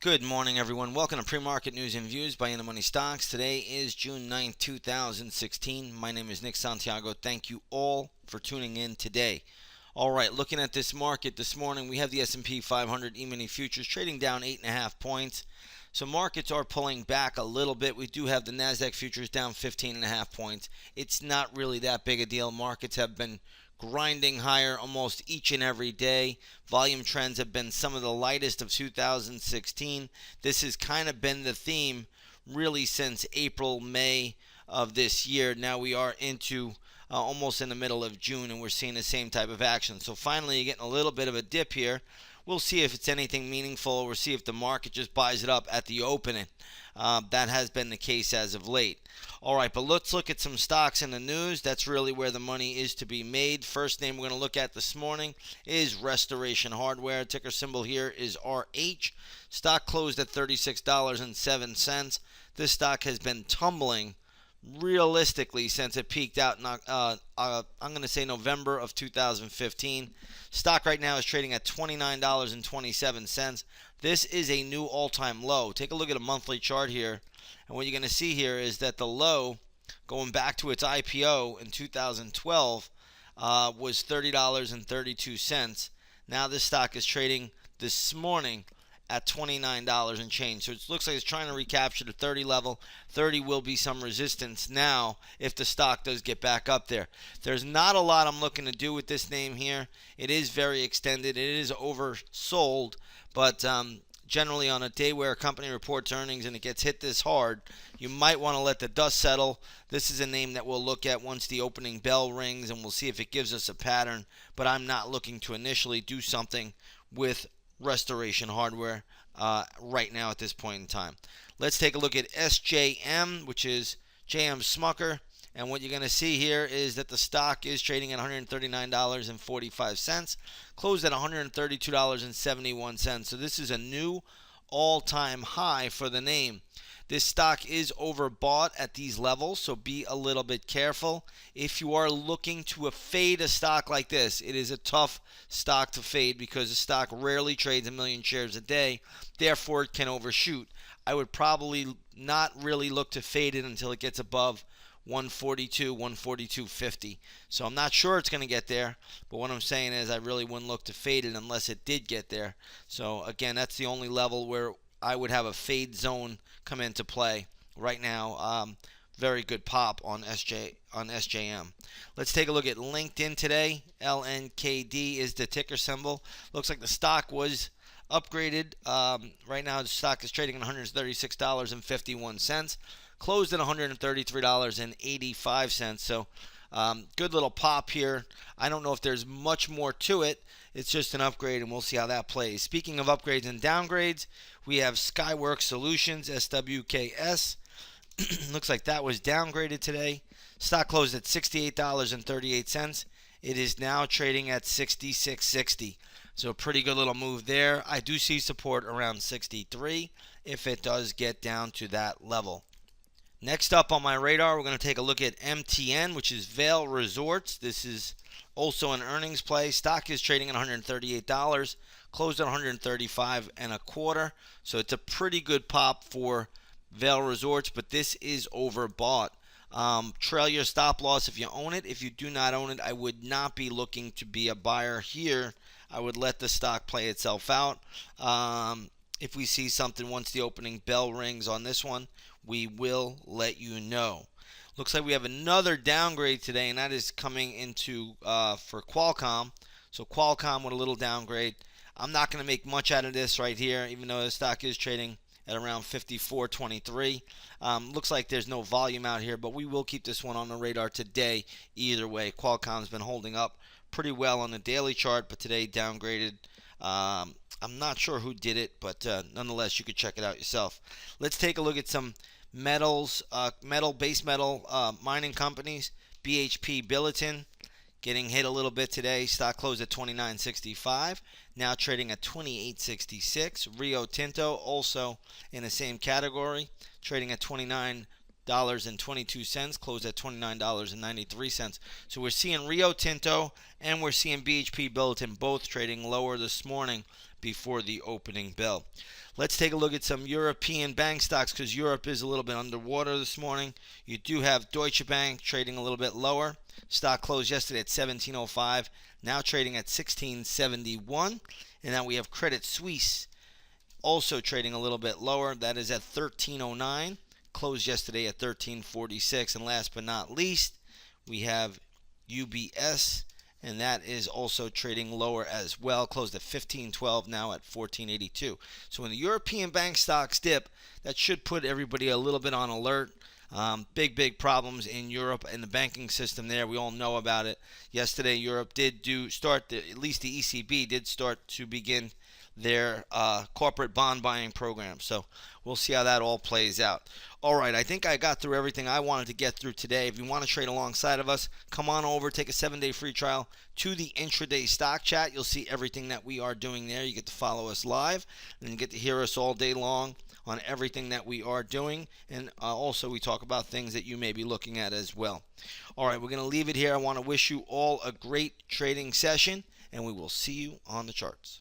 Good morning, everyone. Welcome to Pre-Market News and Views by InTheMoneyStocks. Today is June 9th, 2016. My name is Nick Santiago. Thank you all for tuning in today. All right, looking at this market this morning, we have the S&P 500 E-mini futures trading down 8.5 points. So markets are pulling back a little bit. We do have the NASDAQ futures down 15.5 points. It's not really that big a deal. Markets have been grinding higher almost each and every day. Volume trends have been some of the lightest of 2016. This has kind of been the theme really since April, May of this year. Now we are into almost in the middle of June, and we're seeing the same type of action. So finally, you're getting a little bit of a dip here. We'll see if it's anything meaningful. We'll see if the market just buys it up at the opening. That has been the case as of late. All right, but let's look at some stocks in the news. That's really where the money is to be made. First name we're going to look at this morning is Restoration Hardware. Ticker symbol here is RH. Stock closed at $36.07. This stock has been tumbling realistically since it peaked out in I'm going to say November of 2015. Stock right now is trading at $29.27. This is a new all-time low. Take a look at a monthly chart here, and what you're going to see here is that the low going back to its IPO in 2012 was $30.32. Now this stock is trading this morning at $29 and change. So it looks like it's trying to recapture the 30 level. 30 will be some resistance now if the stock does get back up there. There's not a lot I'm looking to do with this name here. It is very extended. It is oversold, but generally on a day where a company reports earnings and it gets hit this hard, you might want to let the dust settle. This is a name that we'll look at once the opening bell rings, and we'll see if it gives us a pattern, but I'm not looking to initially do something with Restoration Hardware right now at this point in time. Let's take a look at SJM, which is JM Smucker, and what you're going to see here is that the stock is trading at $139.45, closed at $132.71. So this is a new all-time high for the name. This stock is overbought at these levels, so be a little bit careful. If you are looking to fade a stock like this, it is a tough stock to fade because the stock rarely trades a million shares a day. Therefore, it can overshoot. I would probably not really look to fade it until it gets above 142, 142.50. So I'm not sure it's going to get there, but what I'm saying is I really wouldn't look to fade it unless it did get there. So again, that's the only level where I would have a fade zone come into play right now. Very good pop on SJM. Let's take a look at LinkedIn today. LNKD is the ticker symbol. Looks like the stock was upgraded. Right now the stock is trading at $136.51. Closed at $133.85. So good little pop here. I don't know if there's much more to it. It's just an upgrade, and we'll see how that plays. Speaking of upgrades and downgrades, we have Skyworks Solutions, SWKS. Looks like that was downgraded today. Stock closed at $68.38. It is now trading at $66.60. So a pretty good little move there. I do see support around 63 if it does get down to that level. Next up on my radar, we're going to take a look at MTN, which is Vail Resorts. This is also an earnings play. Stock is trading at $138, closed at $135.25. So it's a pretty good pop for Vail Resorts, but this is overbought. Trail your stop loss if you own it. If you do not own it, I would not be looking to be a buyer here. I would let the stock play itself out. If we see something once the opening bell rings on this one, we will let you know. Looks like we have another downgrade today, and that is coming into for Qualcomm. So Qualcomm with a little downgrade. I'm not going to make much out of this right here, even though the stock is trading at around 54.23. Looks like there's no volume out here, but we will keep this one on the radar today either way. Qualcomm's been holding up pretty well on the daily chart, but today downgraded. I'm not sure who did it, but nonetheless, you could check it out yourself. Let's take a look at some base metal mining companies. BHP Billiton getting hit a little bit today. Stock closed at $29.65, now trading at $28.66. Rio Tinto also in the same category, trading at $29.22, closed at $29.93. So we're seeing Rio Tinto and we're seeing BHP Billiton both trading lower this morning. before the opening bell. Let's take a look at some European bank stocks because Europe is a little bit underwater this morning. You do have Deutsche Bank trading a little bit lower. Stock closed yesterday at 17.05, now trading at 16.71. And now we have Credit Suisse also trading a little bit lower. That is at 13.09, closed yesterday at 13.46. And last but not least, we have UBS, and that is also trading lower as well, closed at 15.12, now at 14.82. So when the European bank stocks dip, that should put everybody a little bit on alert. Big problems in Europe and the banking system there. We all know about it. Yesterday, Europe did at least the ECB did start to begin their corporate bond buying program. So we'll see how that all plays out. All right, I think I got through everything I wanted to get through today. If you want to trade alongside of us, come on over, take a 7-day free trial to the intraday stock chat. You'll see everything that we are doing there. You get to follow us live, and you get to hear us all day long on everything that we are doing. And also we talk about things that you may be looking at as well. All right, we're going to leave it here. I want to wish you all a great trading session, and we will see you on the charts.